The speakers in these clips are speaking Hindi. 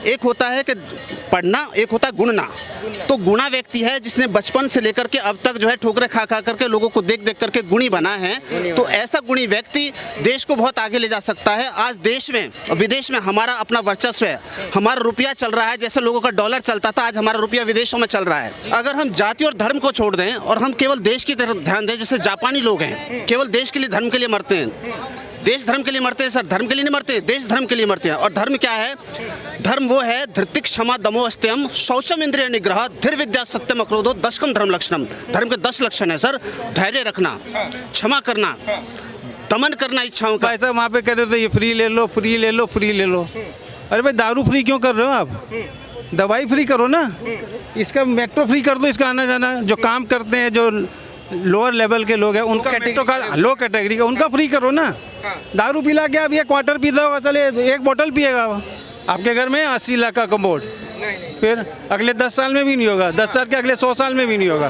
एक होता है कि पढ़ना, एक होता है गुणना। तो गुणा व्यक्ति है जिसने बचपन से लेकर के अब तक जो है ठोकरे खा खा करके लोगों को देख देख करके गुणी बना है। तो ऐसा गुणी व्यक्ति देश को बहुत आगे ले जा सकता है। आज देश में विदेश में हमारा अपना वर्चस्व है, हमारा रुपया चल रहा है, जैसे लोगों का डॉलर चलता था आज हमारा रुपया विदेशों में चल रहा है। अगर हम जाति और धर्म को छोड़ दें और हम केवल देश की तरफ ध्यान दें, जैसे जापानी लोग हैं केवल देश के लिए धर्म के लिए मरते हैं, देश धर्म के लिए मरते हैं सर, धर्म के लिए नहीं मरते, देश धर्म के लिए मरते हैं। और धर्म क्या है? धर्म वो है धृतिक क्षमा दमो अस्त्यम शौचम इंद्रिय निग्रह धीर विद्या सत्यम अक्रोधो दशकम धर्म लक्षणम। धर्म के 10 लक्षण है सर, धैर्य रखना, क्षमा करना, दमन करना इच्छाओं का। ऐसा वहाँ पे कहते थे ये फ्री ले लो, फ्री ले लो, फ्री ले लो। अरे भाई दारू फ्री क्यों कर रहे हो आप? दवाई फ्री करो ना, इसका मेट्रो फ्री कर दो, इसका आना जाना। जो काम करते हैं, जो लोअर लेवल के लोग हैं उनका मेट्रो का, लो कैटेगरी का उनका फ्री करो ना। दारू पिला के अब ये क्वार्टर पीता होगा, चले 1 बोतल पिएगा। आपके घर में 80 लाख का कमोड, फिर अगले 10 साल में भी नहीं होगा, 10 साल के अगले 100 साल में भी नहीं होगा।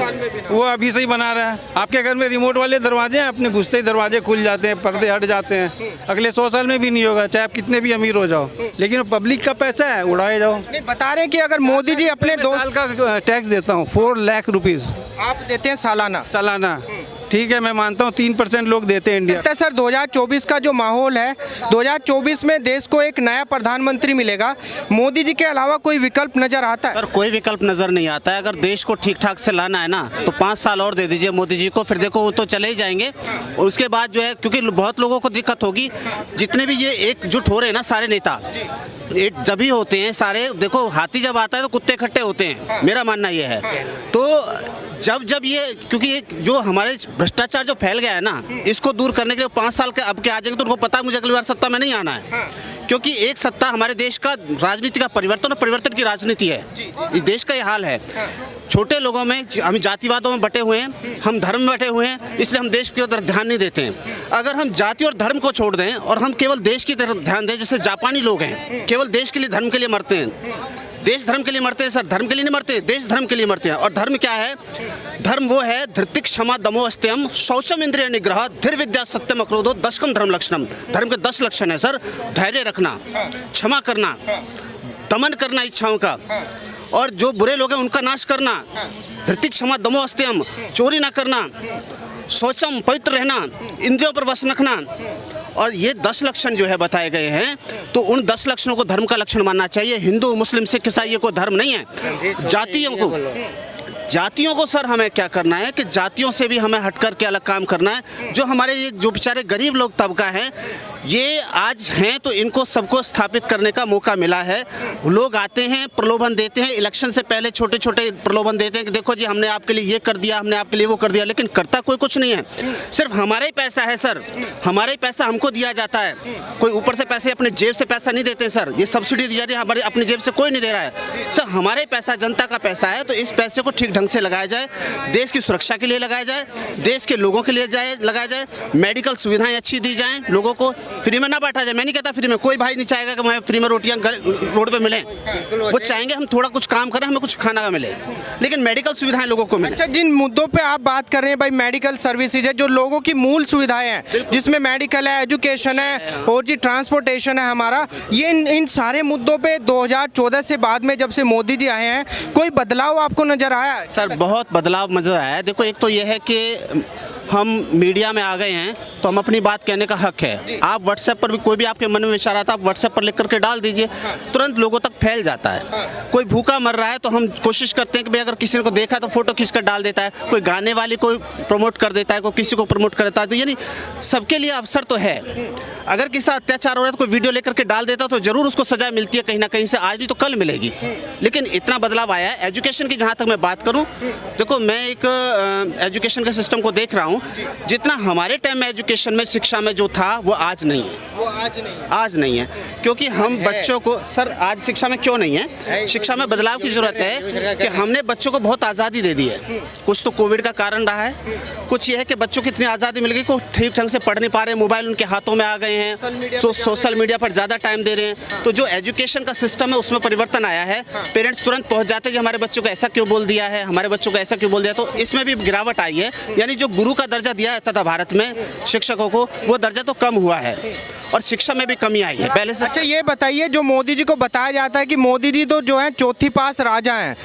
वो अभी से ही बना रहा है। आपके घर में रिमोट वाले दरवाजे हैं, अपने घुसते ही दरवाजे खुल जाते हैं, पर्दे हट जाते हैं। अगले 100 साल में भी नहीं होगा, चाहे आप कितने भी अमीर हो जाओ। लेकिन पब्लिक का पैसा है, उड़ाए जाओ। बता रहे हैं कि अगर मोदी जी अपने 2 साल का टैक्स देता हूँ, 4 लाख रुपीज़ आप देते हैं सालाना। ठीक है, मैं मानता हूँ 3% लोग देते हैं इंडिया। लगता है सर 2024 का जो माहौल है, 2024 में देश को एक नया प्रधानमंत्री मिलेगा, मोदी जी के अलावा कोई विकल्प नजर आता है? सर कोई विकल्प नजर नहीं आता है। अगर देश को ठीक ठाक से लाना है ना तो 5 साल और दे दीजिए मोदी जी को, फिर देखो वो तो चले ही जाएंगे। और उसके बाद जो है, क्योंकि बहुत लोगों को दिक्कत होगी, जितने भी ये एकजुट हो रहे हैं ना सारे नेता, एक जब ही होते हैं सारे। देखो हाथी जब आता है तो कुत्ते इकट्ठे होते हैं, मेरा मानना ये है। तो जब ये, क्योंकि ये जो हमारे भ्रष्टाचार जो फैल गया है ना, इसको दूर करने के लिए 5 साल के अब के आ जाएंगे तो उनको पता है मुझे अगली बार सत्ता में नहीं आना है। क्योंकि एक सत्ता हमारे देश का राजनीति का परिवर्तन और परिवर्तन की राजनीति है। इस देश का ये हाल है। छोटे लोगों में हम जातिवादों में बटे हुए हैं, हम धर्म में बटे हुए हैं, इसलिए हम देश की तरफ ध्यान नहीं देते हैं। अगर हम जाति और धर्म को छोड़ दें और हम केवल देश की तरफ ध्यान दें, जैसे जापानी लोग हैं केवल देश के लिए धर्म के लिए मरते हैं, देश धर्म के लिए मरते हैं सर, धर्म के लिए नहीं मरते, देश धर्म के लिए मरते हैं। और धर्म क्या है? धर्म वो है धृतिक क्षमा दमो अस्त्यम शौचम इंद्रिय निग्रह धीर विद्या सत्यम अक्रोधो दशकम धर्म लक्षणम। धर्म के 10 लक्षण है सर, धैर्य रखना, क्षमा करना, दमन करना इच्छाओं का, और जो बुरे लोग हैं उनका नाश करना, धृतिक क्षमा दमो अस्त्यम, चोरी ना करना, शौचम पवित्र रहना, इंद्रियों पर वश रखना। और ये 10 लक्षण जो है बताए गए हैं, तो उन 10 लक्षणों को धर्म का लक्षण मानना चाहिए। हिंदू मुस्लिम सिख ईसाई ये कोई धर्म नहीं है। जातियों को सर हमें क्या करना है कि जातियों से भी हमें हट कर के अलग काम करना है। जो हमारे ये जो बेचारे गरीब लोग तबका है, ये आज हैं तो इनको सबको स्थापित करने का मौका मिला है। लोग आते हैं, प्रलोभन देते हैं, इलेक्शन से पहले छोटे छोटे प्रलोभन देते हैं कि देखो जी हमने आपके लिए ये कर दिया, हमने आपके लिए वो कर दिया, लेकिन करता कोई कुछ नहीं है। सिर्फ हमारा ही पैसा है सर, हमारा ही पैसा हमको दिया जाता है। कोई ऊपर से पैसे अपने जेब से पैसा नहीं देते सर, ये सब्सिडी दी जा रही है, हमारे अपनी जेब से कोई नहीं दे रहा है सर, हमारा ही पैसा, जनता का पैसा है। तो इस पैसे को ठीक ढंग से लगाया जाए, देश की सुरक्षा के लिए लगाया जाए, देश के लोगों के लिए लगाया जाए, मेडिकल सुविधाएं अच्छी दी जाएं, लोगों को फ्री में ना बैठा जाए। मैं नहीं कहता फ्री में, कोई भाई नहीं चाहेगा कि हमें फ्री में रोटियां रोड पे मिले, वो चाहेंगे हम थोड़ा कुछ काम करें, हमें कुछ खाना का मिले, लेकिन मेडिकल सुविधाएं लोगों को मिले। अच्छा, जिन मुद्दों पे आप बात कर रहे हैं भाई, मेडिकल सर्विसेज है, जो लोगों की मूल सुविधाएं हैं, जिसमें मेडिकल है, एजुकेशन है और जी ट्रांसपोर्टेशन है हमारा, ये इन सारे मुद्दों पे 2014 से बाद में जब से मोदी जी आए हैं, कोई बदलाव आपको नजर आया है? सर बहुत बदलाव नजर आया है। देखो एक तो ये है कि हम मीडिया में आ गए हैं तो हम अपनी बात कहने का हक है। आप व्हाट्सएप पर भी कोई भी आपके मन में विचार आता है, आप व्हाट्सएप पर लिख करके डाल दीजिए, तुरंत लोगों तक फैल जाता है। कोई भूखा मर रहा है तो हम कोशिश करते हैं कि भाई अगर किसी को देखा तो फोटो खींच कर डाल देता है, कोई गाने वाली को प्रमोट कर देता है, कोई किसी को प्रमोट कर देता है। तो यानी सबके लिए अवसर तो है। अगर किसी अत्याचार हो रहा है तो कोई वीडियो लेकर के डाल देता तो जरूर उसको सजा मिलती है कहीं ना कहीं से, आज नहीं तो कल मिलेगी। लेकिन इतना बदलाव आया है। एजुकेशन की जहाँ तक मैं बात करूँ, देखो मैं एक एजुकेशन के सिस्टम को देख रहा हूँ, जितना हमारे टाइम में एजुकेशन में, शिक्षा में जो था वो आज नहीं है। वो आज नहीं है क्योंकि हम बच्चों को, सर आज शिक्षा में क्यों नहीं है? शिक्षा में बदलाव की जरूरत है कि हमने बच्चों को बहुत आज़ादी दे दी है। कुछ तो कोविड का कारण रहा है, कुछ ये है कि बच्चों को इतनी आज़ादी मिल गई को ठीक ढंग से पढ़ नहीं पा रहे, मोबाइल उनके हाथों में आ गए हैं, सोशल मीडिया पर ज़्यादा टाइम दे रहे हैं। तो जो एजुकेशन का सिस्टम है उसमें परिवर्तन आया है। पेरेंट्स तुरंत पहुँच जाते हैं कि हमारे बच्चों को ऐसा क्यों बोल दिया है, हमारे बच्चों को ऐसा क्यों बोल दिया, तो इसमें भी गिरावट आई है। यानी जो गुरु का का दर्जा दिया जाता था भारत में शिक्षकों को, वो दर्जा तो कम हुआ है और शिक्षा में भी कमी आई है पहले से। अच्छा ये बताइए, जो मोदी जी को बताया जाता है कि मोदी जी तो जो है चौथी पास राजा हैं,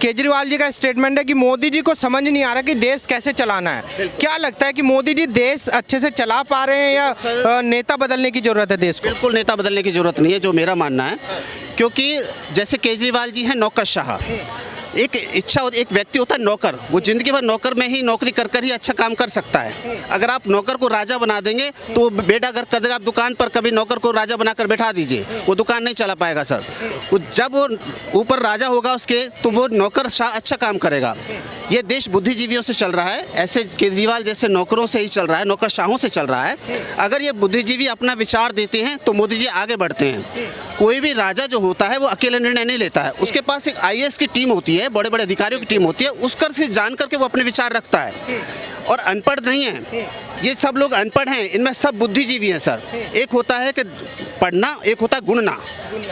केजरीवाल जी का स्टेटमेंट है कि मोदी जी को समझ नहीं आ रहा कि देश कैसे चलाना है। क्या लगता है कि मोदी जी देश अच्छे से चला पा रहे हैं या नेता बदलने की जरूरत है देश को? बिल्कुल नेता बदलने की जरूरत नहीं है, जो मेरा मानना है, क्योंकि जैसे केजरीवाल जी हैं नौकरशाह, एक इच्छा एक व्यक्ति होता है नौकर, वो जिंदगी भर नौकर में ही नौकरी कर कर ही अच्छा काम कर सकता है। अगर आप नौकर को राजा बना देंगे तो वो बेटा अगर कर देगा, आप दुकान पर कभी नौकर को राजा बनाकर बैठा दीजिए, वो दुकान नहीं चला पाएगा सर। वो जब वो ऊपर राजा होगा उसके, तो वो नौकर शाह अच्छा काम करेगा। ये देश बुद्धिजीवियों से चल रहा है, ऐसे केजरीवाल जैसे नौकरों से ही चल रहा है, नौकरशाहों से चल रहा है। अगर ये बुद्धिजीवी अपना विचार देते हैं तो मोदी जी आगे बढ़ते हैं। कोई भी राजा जो होता है वो अकेले निर्णय नहीं लेता है, उसके पास एक IAS की टीम होती है, बड़े बड़े अधिकारियों की टीम होती है, उसकर से जान करके वो अपने विचार रखता है। और अनपढ़ नहीं है, ये सब लोग अनपढ़ हैं, इनमें सब बुद्धिजीवी हैं सर। एक होता है कि पढ़ना, एक होता है गुणना।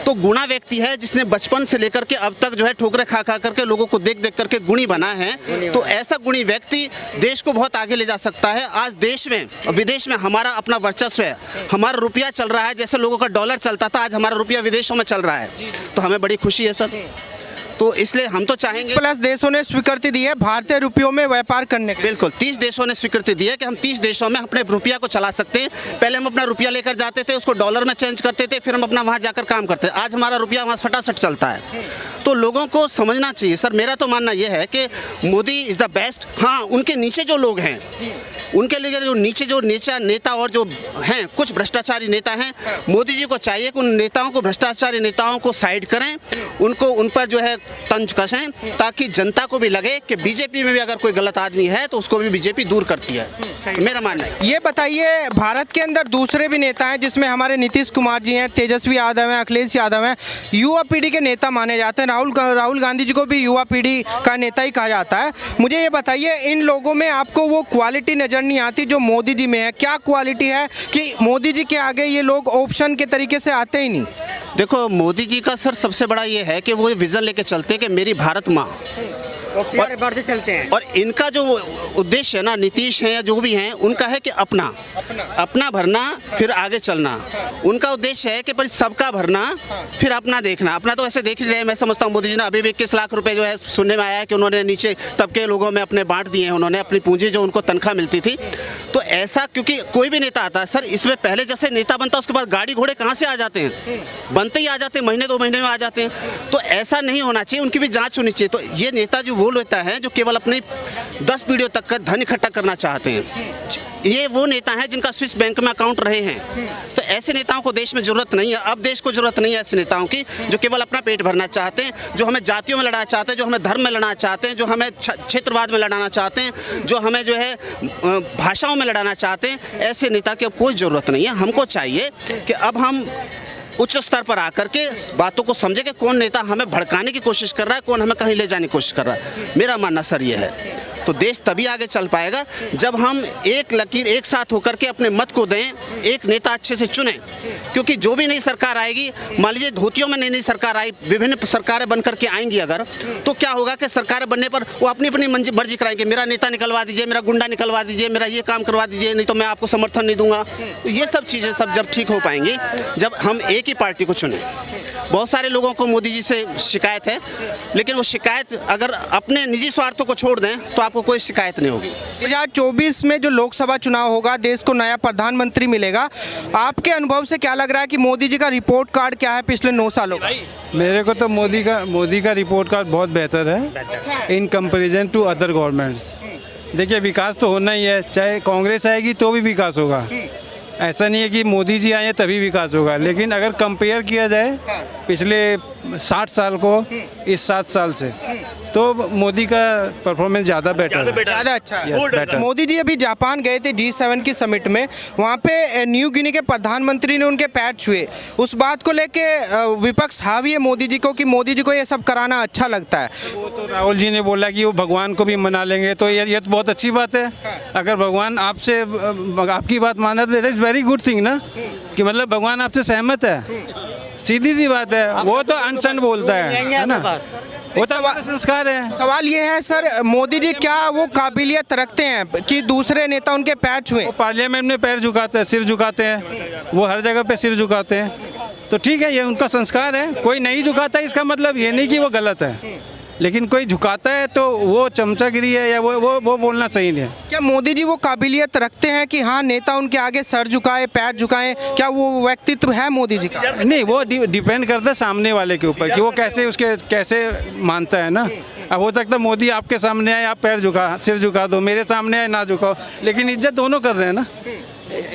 तो गुणा व्यक्ति है जिसने बचपन से लेकर के अब तक जो है ठोकरे खा खा करके लोगों को देख देख करके गुणी बना है, तो ऐसा गुणी व्यक्ति देश को बहुत आगे ले जा सकता है। आज देश में विदेश में हमारा अपना वर्चस्व है, हमारा रुपया चल रहा है, जैसे लोगों का डॉलर चलता था आज हमारा रुपया विदेशों में चल रहा है, तो हमें बड़ी खुशी है सर। तो इसलिए हम तो चाहेंगे, प्लस देशों ने स्वीकृति दी है भारतीय रुपयों में व्यापार करने की। बिल्कुल 30 देशों ने स्वीकृति दी है कि हम 30 देशों में अपने रुपया को चला सकते हैं। पहले हम अपना रुपया लेकर जाते थे, उसको डॉलर में चेंज करते थे, फिर हम अपना वहाँ जाकर काम करते थे। आज हमारा रुपया वहाँ फटाफट चलता है। तो लोगों को समझना चाहिए सर, मेरा तो मानना यह है कि मोदी इज़ द बेस्ट। हाँ, उनके नीचे जो लोग हैं, उनके लिए जो नीचा नेता और जो हैं कुछ भ्रष्टाचारी नेता हैं, मोदी जी को चाहिए कि उन नेताओं को, भ्रष्टाचारी नेताओं को साइड करें, उनको उन पर जो है तंज कसें, ताकि जनता को भी लगे कि बीजेपी में भी अगर कोई गलत आदमी है तो उसको भी बीजेपी दूर करती है, मेरा मानना है। ये बताइए, भारत के अंदर दूसरे भी नेता हैं जिसमें हमारे नीतीश कुमार जी हैं, तेजस्वी यादव हैं, अखिलेश यादव हैं, युवा पीढ़ी के नेता माने जाते हैं। राहुल गांधी जी को भी युवा पीढ़ी का नेता ही कहा जाता है। मुझे ये बताइए, इन लोगों में आपको वो क्वालिटी नजर नहीं आती जो मोदी जी में है? क्या क्वालिटी है कि मोदी जी के आगे ये लोग ऑप्शन के तरीके से आते ही नहीं? देखो, मोदी जी का सर सबसे बड़ा ये है कि वो विजन लेके चलते हैं कि मेरी भारत माँ, और बढ़ते चलते हैं। और इनका जो उद्देश्य है ना, नीतीश हैं या जो भी हैं, उनका है कि अपना भरना फिर आगे चलना। उनका उद्देश्य है कि पर सबका भरना फिर अपना देखना। अपना तो ऐसे देख ही रहे हैं, मैं समझता हूँ मोदी जी ने अभी भी 21 लाख रुपए जो है सुनने में आया है कि उन्होंने नीचे तबके लोगों में अपने बांट दिए हैं, उन्होंने अपनी पूंजी जो उनको तनख्वाह मिलती थी। तो ऐसा, क्योंकि कोई भी नेता आता है सर, इसमें पहले जैसे नेता बनता है उसके बाद गाड़ी घोड़े कहाँ से आ जाते हैं, बनते ही आ जाते हैं, महीने 2 महीने में आ जाते हैं। तो ऐसा नहीं होना चाहिए, उनकी भी जाँच होनी चाहिए। तो ये नेता जो वो लेता है जो केवल अपनी 10 पीढ़ियों तक का धन इकट्ठा करना चाहते हैं, ये वो नेता हैं जिनका स्विस बैंक में अकाउंट रहे हैं। तो ऐसे नेताओं को देश में जरूरत नहीं है। अब देश को जरूरत नहीं है ऐसे नेताओं की जो केवल अपना पेट भरना चाहते हैं, जो हमें जातियों में लड़ाना चाहते हैं, जो हमें धर्म में लड़ाना चाहते हैं, जो हमें क्षेत्रवाद में लड़ाना चाहते हैं, जो हमें जो है भाषाओं में लड़ाना चाहते हैं। ऐसे नेता की अब कोई ज़रूरत नहीं है। हमको चाहिए कि अब हम उच्च स्तर पर आकर के बातों को समझे कि कौन नेता हमें भड़काने की कोशिश कर रहा है, कौन हमें कहीं ले जाने की कोशिश कर रहा है। मेरा मानना सर ये है। तो देश तभी आगे चल पाएगा जब हम एक लकीर एक साथ होकर के अपने मत को दें, एक नेता अच्छे से चुनें। क्योंकि जो भी नई सरकार आएगी, मान लीजिए धोतियों में नई सरकार आई, विभिन्न सरकारें बन करके आएंगी अगर, तो क्या होगा कि सरकारें बनने पर वो अपनी अपनी मर्जी कराएंगे, मेरा नेता निकलवा दीजिए, मेरा गुंडा निकलवा दीजिए, मेरा ये काम करवा दीजिए, नहीं तो मैं आपको समर्थन नहीं दूंगा। तो ये सब चीज़ें सब जब ठीक हो पाएंगी जब हम एक ही पार्टी को चुनें। बहुत सारे लोगों को मोदी जी से शिकायत है, लेकिन वो शिकायत अगर अपने निजी स्वार्थों को छोड़ दें तो आपको कोई शिकायत नहीं होगी। 2024 में जो लोकसभा चुनाव होगा, देश को नया प्रधानमंत्री मिलेगा। आपके अनुभव से क्या लग रहा है कि मोदी जी का रिपोर्ट कार्ड क्या है पिछले 9 सालों का? मेरे को तो मोदी का रिपोर्ट कार्ड बहुत बेहतर है in comparison to other governments. देखिए, विकास तो होना ही है, चाहे कांग्रेस आएगी तो भी विकास होगा। ऐसा नहीं है कि मोदी जी आए तभी विकास होगा, लेकिन अगर कंपेयर किया जाए पिछले 60 साल को इस 7 साल से, तो मोदी का परफॉर्मेंस ज़्यादा बेटर है, ज़्यादा अच्छा है। Yes, better। मोदी जी अभी जापान गए थे G7 की समिट में, वहाँ पे न्यू गिनी के प्रधानमंत्री ने उनके पैर छुए। उस बात को लेके विपक्ष हावी है मोदी जी को कि मोदी जी को ये सब कराना अच्छा लगता है। वो तो राहुल जी ने बोला कि वो भगवान को भी मना लेंगे, तो ये तो बहुत अच्छी बात है। अगर भगवान आपसे आपकी बात माना तो it is very good thing ना, कि मतलब भगवान आपसे सहमत है। सीधी सी बात है, वो तो अनशन बोलता है ना, वो तो हमारा संस्कार है। सवाल ये है सर, मोदी जी क्या वो काबिलियत रखते हैं कि दूसरे नेता उनके पैर छुए? वो पार्लियामेंट में पैर झुकाते हैं, सिर झुकाते हैं, वो हर जगह पे सिर झुकाते हैं, तो ठीक है, ये उनका संस्कार है। कोई नहीं झुकाता है इसका मतलब ये नहीं कि वो गलत है, लेकिन कोई झुकाता है तो वो चमचागिरी है या वो बोलना सही नहीं है। क्या मोदी जी वो काबिलियत रखते हैं कि हाँ नेता उनके आगे सर झुकाए, पैर झुकाएं? क्या वो व्यक्तित्व है मोदी जी का? नहीं, वो डिपेंड करता है सामने वाले के ऊपर कि वो कैसे मानता है ना। अब हो सकता है मोदी आपके सामने आए, आप सिर झुका दो, मेरे सामने आए ना झुकाओ, लेकिन इज्जत दोनों कर रहे हैं ना।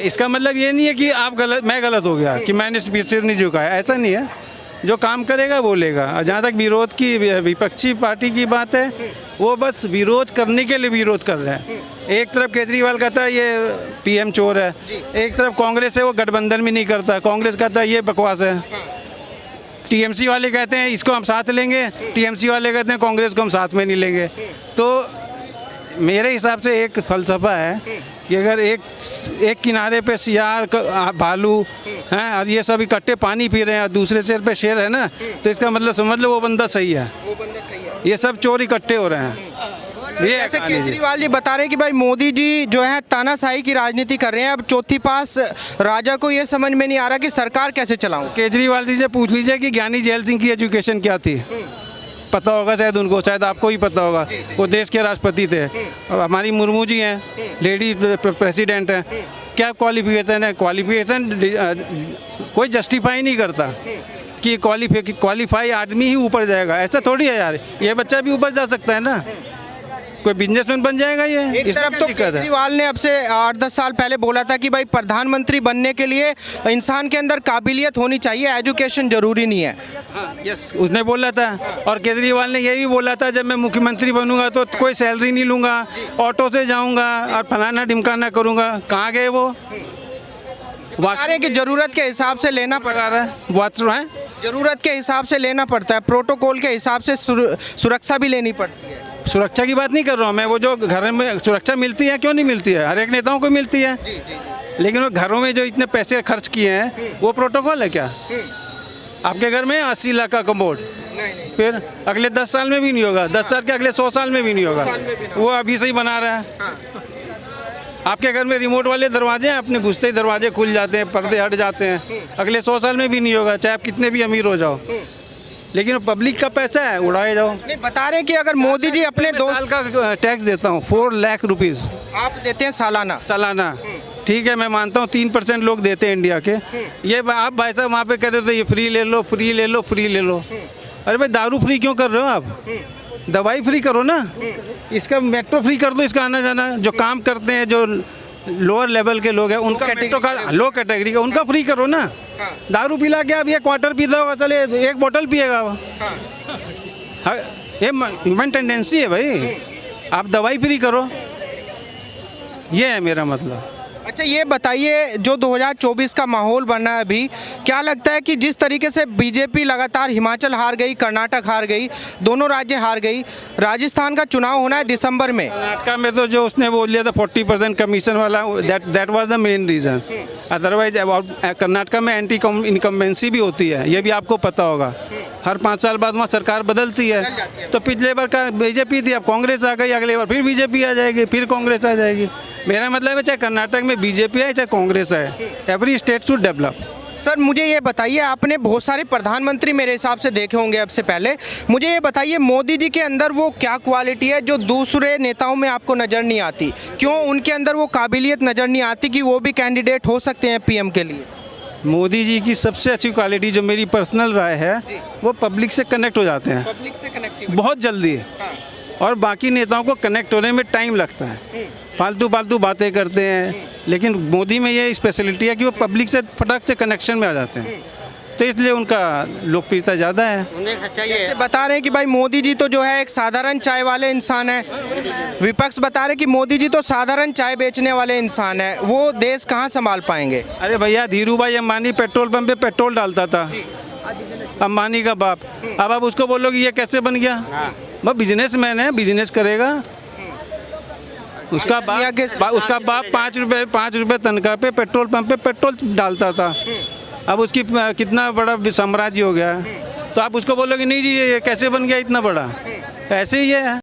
इसका मतलब ये नहीं है कि आप गलत, मैं गलत हो गया कि मैंने सिर नहीं झुकाया, ऐसा नहीं है। जो काम करेगा बोलेगा। और जहाँ तक विरोध की, विपक्षी पार्टी की बात है, वो बस विरोध करने के लिए विरोध कर रहे हैं। एक तरफ केजरीवाल कहता है ये पीएम चोर है, एक तरफ कांग्रेस है वो गठबंधन भी नहीं करता, कांग्रेस कहता है ये बकवास है। टीएमसी वाले कहते हैं इसको हम साथ लेंगे, टीएमसी वाले कहते हैं कांग्रेस को हम साथ में नहीं लेंगे। तो मेरे हिसाब से एक फलसफा है कि अगर एक किनारे पे सियार, भालू हैं और ये सब इकट्ठे पानी पी रहे हैं और दूसरे सिर पे शेर है ना, तो इसका मतलब समझ लो वो बंदा सही है, ये सब चोर इकट्ठे हो रहे हैं। ये ऐसे केजरीवाल जी बता रहे हैं कि भाई मोदी जी जो है तानाशाही की राजनीति कर रहे हैं। अब चौथी पास राजा को ये समझ में नहीं आ रहा कि सरकार कैसे चलाऊं। केजरीवाल जी से पूछ लीजिए कि ज्ञानी जैल सिंह की एजुकेशन क्या थी, पता होगा शायद उनको, शायद आपको ही पता होगा। वो देश के राष्ट्रपति थे। और हमारी मुर्मू जी हैं, लेडी प्रेसिडेंट हैं, क्या क्वालिफिकेशन है? क्वालिफिकेशन कोई जस्टिफाई नहीं करता कि क्वालिफाई आदमी ही ऊपर जाएगा, ऐसा थोड़ी है यार। ये बच्चा भी ऊपर जा सकता है ना, कोई बिजनेसमैन बन जाएगा ये। एक तरफ तो केजरीवाल ने अब से 8-10 साल पहले बोला था कि भाई प्रधानमंत्री बनने के लिए इंसान के अंदर काबिलियत होनी चाहिए, एजुकेशन जरूरी नहीं है। यस, उसने बोला था। और केजरीवाल ने ये भी बोला था जब मैं मुख्यमंत्री बनूंगा तो कोई सैलरी नहीं लूंगा, ऑटो से जाऊंगा और फलाना ढिमकाना करूंगा। कहाँ गए वो? वास्ते की जरूरत के हिसाब से लेना पड़ रहा है, जरूरत के हिसाब से लेना पड़ता है, प्रोटोकॉल के हिसाब से सुरक्षा भी लेनी पड़ती है। सुरक्षा की बात नहीं कर रहा हूँ मैं, वो जो घर में सुरक्षा मिलती है, क्यों नहीं मिलती है? हर एक नेताओं को मिलती है। लेकिन वो घरों में जो इतने पैसे खर्च किए हैं वो प्रोटोकॉल है क्या? आपके घर में 80 लाख का कमोड, फिर अगले 10 साल में भी नहीं होगा, 10 साल के अगले 100 साल में भी नहीं होगा, वो अभी से ही बना रहा है। आपके घर में रिमोट वाले दरवाजे हैं, अपने घुसते ही दरवाजे खुल जाते हैं, पर्दे हट जाते हैं, अगले 100 साल में भी नहीं होगा, चाहे आप कितने भी अमीर हो जाओ। लेकिन वो पब्लिक का पैसा है, उड़ाए जाओ। नहीं, बता रहे हैं कि अगर मोदी जी अपने 2 साल का टैक्स देता हूँ, 4 लाख रुपीज़ आप देते हैं सालाना। ठीक है, मैं मानता हूँ 3% लोग देते हैं इंडिया के। ये आप भाई साहब वहाँ पे कहते थे ये फ्री ले लो, फ्री ले लो, फ्री ले लो। अरे भाई दारू फ्री क्यों कर रहे हो आप? दवाई फ्री करो ना, इसका मेट्रो फ्री कर दो, इसका आना जाना। जो काम करते हैं, जो लोअर लेवल के लोग हैं, उनका मेट्रो का, लो कैटेगरी का, उनका फ्री करो ना। दारू पिला के अब ये क्वार्टर पीता होगा, चले 1 बोतल पिएगा वो। ये ह्यूमन टेंडेंसी है भाई, आप दवाई फ्री करो, ये है मेरा मतलब। अच्छा ये बताइए, जो 2024 का माहौल बना है अभी, क्या लगता है कि जिस तरीके से बीजेपी लगातार हिमाचल हार गई, कर्नाटक हार गई, दोनों राज्य हार गई, राजस्थान का चुनाव होना है दिसंबर में। कर्नाटक में तो जो उसने बोल लिया था 40% कमीशन वाला, that was the main reason. Otherwise Karnataka में एंटी इनकम्बेंसी भी होती है, ये भी आपको पता होगा। हर 5 साल बाद वहाँ सरकार बदलती है। तो पिछले बार का बीजेपी थी, अब कांग्रेस आ गई, अगले बार फिर बीजेपी आ जाएगी, फिर कांग्रेस आ जाएगी। मेरा मतलब है चाहे कर्नाटक में बीजेपी आए चाहे कांग्रेस आए, every state should develop. Sir मुझे ये बताइए, आपने बहुत सारे प्रधानमंत्री मेरे हिसाब से देखे होंगे अब से पहले, मुझे ये बताइए मोदी जी के अंदर वो क्या क्वालिटी है जो दूसरे नेताओं में आपको नज़र नहीं आती? क्यों उनके अंदर वो काबिलियत नज़र नहीं आती कि वो भी कैंडिडेट हो सकते हैं पीएम के लिए? मोदी जी की सबसे अच्छी क्वालिटी, जो मेरी पर्सनल राय है, वो पब्लिक से कनेक्ट हो जाते हैं, पब्लिक से कनेक्ट बहुत जल्दी। और बाकी नेताओं को कनेक्ट होने में टाइम लगता है, फालतू बातें करते हैं। लेकिन मोदी में ये स्पेशलिटी है कि वो पब्लिक से फटाक से कनेक्शन में आ जाते हैं, तो इसलिए उनका लोकप्रियता ज़्यादा है। जैसे बता रहे हैं कि भाई मोदी जी तो जो है एक साधारण चाय वाले इंसान है, विपक्ष बता रहे कि मोदी जी तो साधारण चाय बेचने वाले इंसान है, वो देश कहाँ संभाल पाएंगे? अरे भैया, धीरू भाई अंबानी पेट्रोल पंप पे पेट्रोल डालता था, अंबानी का बाप। अब आप उसको बोलोगे ये कैसे बन गया? वह बिजनेसमैन है, बिजनेस करेगा। उसका बाप 5 रुपये तनख्वाह पे पेट्रोल पंप पे पेट्रोल डालता था। अब उसकी कितना बड़ा साम्राज्य हो गया, तो आप उसको बोलोगे नहीं जी ये कैसे बन गया इतना बड़ा, ऐसे ही है।